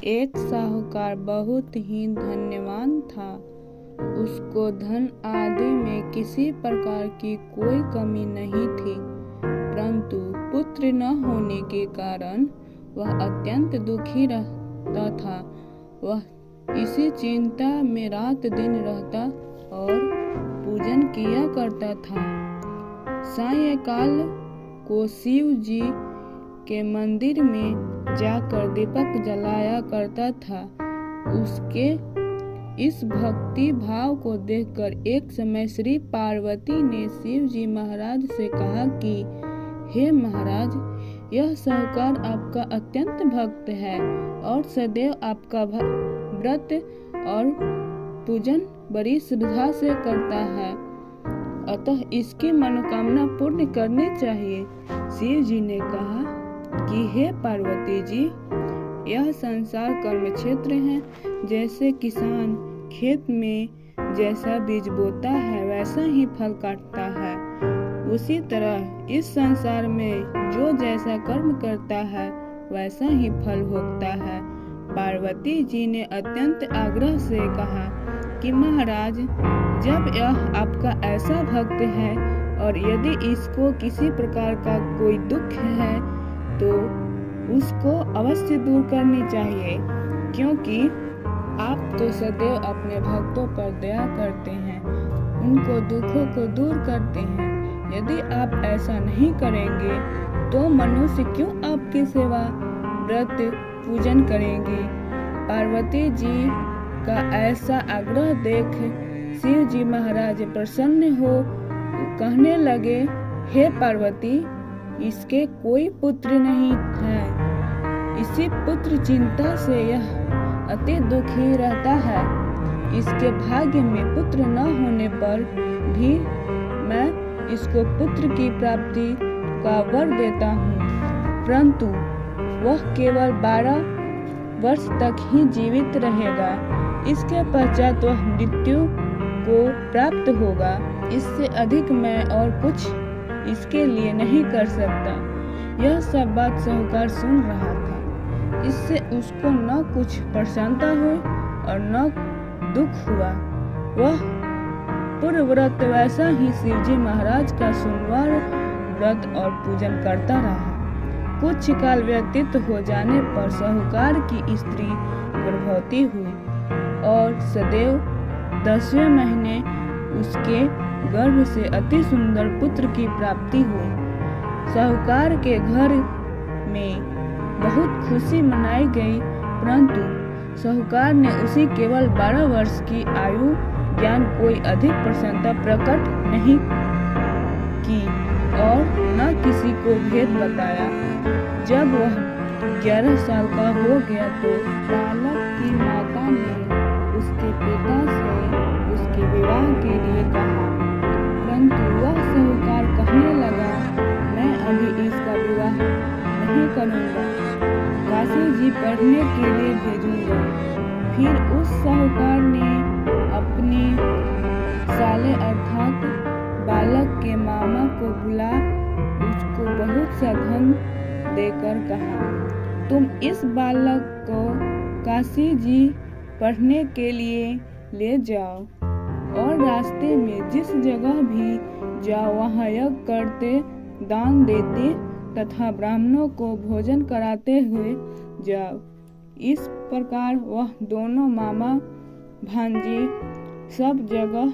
एक साहूकार बहुत ही धनवान था। उसको धन आदि में किसी प्रकार की कोई कमी नहीं थी, परंतु पुत्र न होने के कारण वह अत्यंत दुखी रहता था। वह इसी चिंता में रात दिन रहता और पूजन किया करता था। सायंकाल को शिव जी के मंदिर में जाकर दीपक जलाया करता था। उसके इस भक्ति भाव को देखकर एक समय श्री पार्वती ने शिव जी महाराज से कहा कि हे महाराज, यह साहूकार आपका अत्यंत भक्त है और सदैव आपका व्रत और पूजन बड़ी श्रद्धा से करता है, अतः इसकी मनोकामना पूर्ण करनी चाहिए। शिव जी ने कहा कि हे पार्वती जी, यह संसार कर्म क्षेत्र है। जैसे किसान खेत में जैसा बीज बोता है वैसा ही फल काटता है, उसी तरह इस संसार में जो जैसा कर्म करता है वैसा ही फल भोगता है। पार्वती जी ने अत्यंत आग्रह से कहा कि महाराज, जब यह आपका ऐसा भक्त है और यदि इसको किसी प्रकार का कोई दुख है तो उसको अवश्य दूर करनी चाहिए, क्योंकि आप तो सदैव अपने भक्तों पर दया करते हैं, उनको दुखों को दूर करते हैं। यदि आप ऐसा नहीं करेंगे तो मनुष्य क्यों आपकी सेवा व्रत पूजन करेंगे। पार्वती जी का ऐसा आग्रह देख शिव जी महाराज प्रसन्न हो कहने लगे, हे पार्वती, इसके कोई पुत्र नहीं है। इसी पुत्र चिंता से यह अति दुखी रहता है। इसके भाग्य में पुत्र न होने पर भी मैं इसको पुत्र की प्राप्ति का वर देता हूँ, परंतु वह केवल 12 वर्ष तक ही जीवित रहेगा। इसके पश्चात वह मृत्यु को प्राप्त होगा। इससे अधिक मैं और कुछ इसके लिए नहीं कर सकता। यह सब बात साहूकार सुन रहा था। इससे उसको न कुछ प्रसन्नता हुई और न दुख हुआ। वह पूर्व व्रत वैसा ही शिवजी महाराज का सोमवार व्रत और पूजन करता रहा। कुछ काल व्यतीत हो जाने पर साहूकार की स्त्री गर्भवती हुई और सदैव 10वें महीने उसके गर्भ से अति सुंदर पुत्र की प्राप्ति हुई। साहूकार के घर में बहुत खुशी मनाई गई, परंतु साहूकार ने उसी केवल 12 वर्ष की आयु ज्ञान कोई अधिक प्रसन्नता प्रकट नहीं की और न किसी को भेद बताया। जब वह 11 साल का हो गया तो बालक की माता ने उसके पिता से उसके विवाह के लिए कहा, परंतु वह साहूकार कहने लगा, मैं अभी इसका विवाह नहीं करूँगा, काशी जी पढ़ने के लिए भेजूंगा। फिर उस साहूकार ने अपने साले अर्थात बालक के मामा को बुला उसको बहुत सा धन देकर कहा, तुम इस बालक को काशी जी पढ़ने के लिए ले जाओ और रास्ते में जिस जगह भी जाओ वहाँ यज्ञ करते, दान देते तथा ब्राह्मणों को भोजन कराते हुए जाओ। इस प्रकार वह दोनों मामा भांजे सब जगह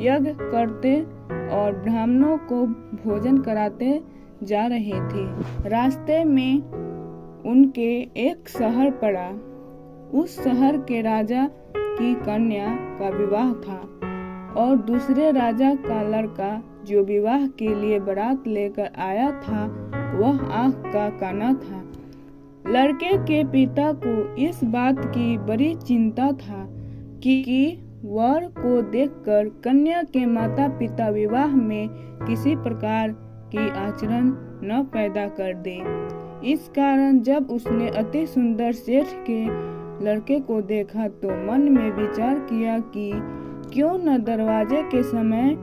यज्ञ करते और ब्राह्मणों को भोजन कराते जा रहे थे। रास्ते में उनके एक शहर पड़ा। उस शहर के राजा की कन्या का विवाह था और दूसरे राजा का लड़का जो विवाह के लिए बारात लेकर आया था वह आँख का काना था। लड़के के पिता को इस बात की बड़ी चिंता था कि वर को देखकर कन्या के माता पिता विवाह में किसी प्रकार की आचरण न पैदा कर दे। इस कारण जब उसने अति सुंदर सेठ के लड़के को देखा तो मन में विचार किया कि क्यों न दरवाजे के समय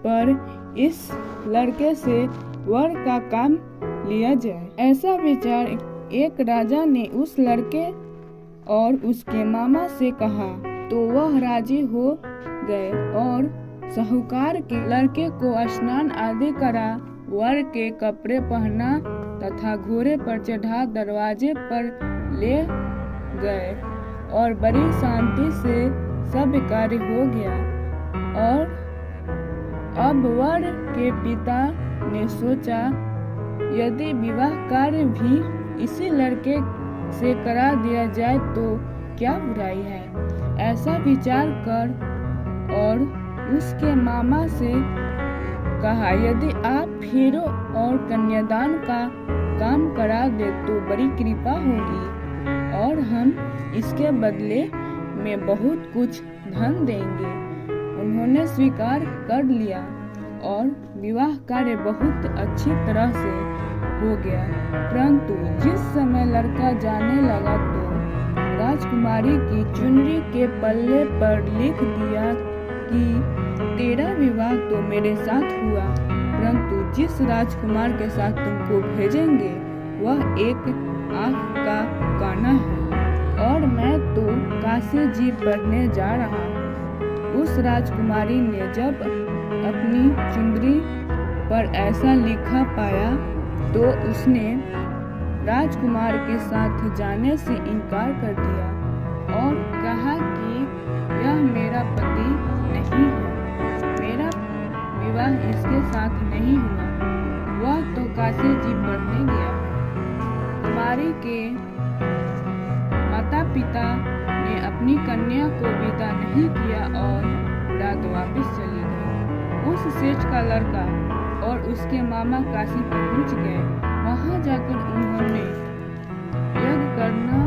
पर इस लड़के से वर का काम लिया जाए। ऐसा विचार एक राजा ने उस लड़के और उसके मामा से कहा तो वह राजी हो गए और साहूकार के लड़के को स्नान आदि करा, वर के कपड़े पहना तथा घोड़े पर चढ़ा दरवाजे पर ले गए और बड़ी शांति से सब कार्य हो गया। और अब वर के पिता ने सोचा यदि विवाह कार्य भी इसी लड़के से करा दिया जाए तो क्या बुराई है। ऐसा विचार कर और उसके मामा से कहा यदि आप हीरो और कन्यादान का काम करा दे तो बड़ी कृपा होगी और हम इसके बदले में बहुत कुछ धन देंगे। उन्होंने स्वीकार कर लिया और विवाह कार्य बहुत अच्छी तरह से हो गया। परंतु जिस समय लड़का जाने लगा तो राजकुमारी की चुनरी के पल्ले पर लिख दिया कि तेरा विवाह तो मेरे साथ हुआ, परंतु जिस राजकुमार के साथ तुमको भेजेंगे वह एक आँख का काना है और मैं तो काशी जी पढ़ने जा रहा हूँ। उस राजकुमारी ने जब अपनी चुनरी पर ऐसा लिखा पाया तो उसने राजकुमार के साथ जाने से इनकार कर दिया और कहा कि यह मेरा पति नहीं है, मेरा विवाह इसके साथ नहीं हुआ, वह तो काशी जी पढ़ने गया। कुमारी के माता पिता ने अपनी कन्या को विदा नहीं किया और रात वापस चली गई। उस सेठ का लड़का और उसके मामा काशी पहुंच गए। वहां जाकर उन्होंने यज्ञ करना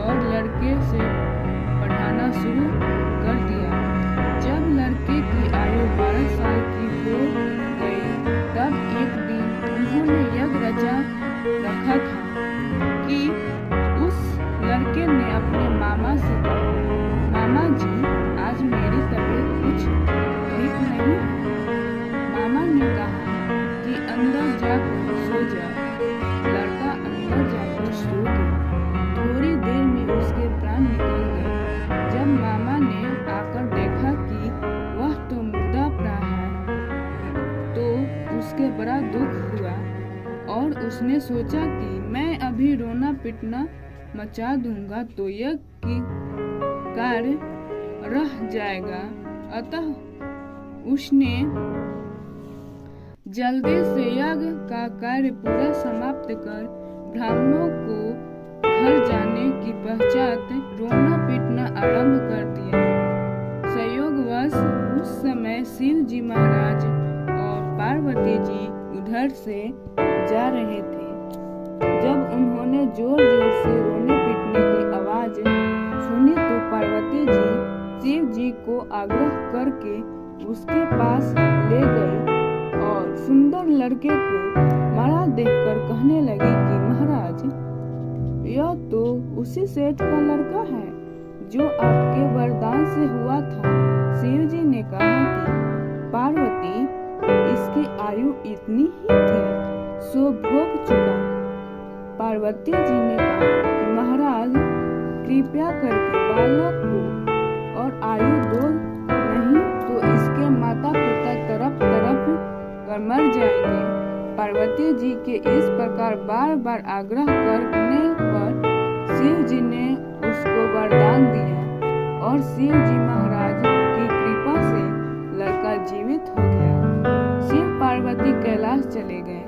और लड़के से पढ़ाना शुरू कर दिया। जब लड़के की आयु 12 साल की हो गई तब एक दिन उन्होंने यज्ञ रचा रखा था कि उस लड़के ने अपने मामा से कहा मामा जी आज मेरी तबीयत कुछ ठीक नहीं है। मामा ने कहा कि अंदर जाकर सो जा। लड़का अंदर जाकर सो गया। थोड़ी देर में उसके प्राण निकल गए। जब मामा ने आकर देखा कि वह तो मुर्दा प्राण है तो उसके बड़ा दुख हुआ और उसने सोचा कि मैं अभी रोना पिटना मचा दूंगा तो यज्ञ की कार्य रह जाएगा। अतः उसने जल्दी से यज्ञ का कार्य पूरा समाप्त कर ब्राह्मणों को घर जाने की पश्चात रोना पीटना आरंभ कर दिया। संयोगवश उस समय शिव जी महाराज और पार्वती जी उधर से जा रहे थे। जब उन्होंने जोर जोर से रोने पीटने की आवाज सुनी तो पार्वती जी शिव जी को आग्रह करके उसके पास ले गई और सुंदर लड़के को मरा देखकर कहने लगी कि महाराज यह तो उसी सेठ का लड़का है जो आपके वरदान से हुआ था। शिव जी ने कहा कि पार्वती इसकी आयु इतनी ही थी सो भोग चुका। पार्वती जी ने कहा कि महाराज कृपया करके बालक को और आयु दो नहीं तो इसके माता पिता तरफ कर मर जाएंगे। पार्वती जी के इस प्रकार बार बार आग्रह करने पर शिव जी ने उसको वरदान दिया और शिव जी महाराज की कृपा से लड़का जीवित हो गया। शिव पार्वती कैलाश चले गए।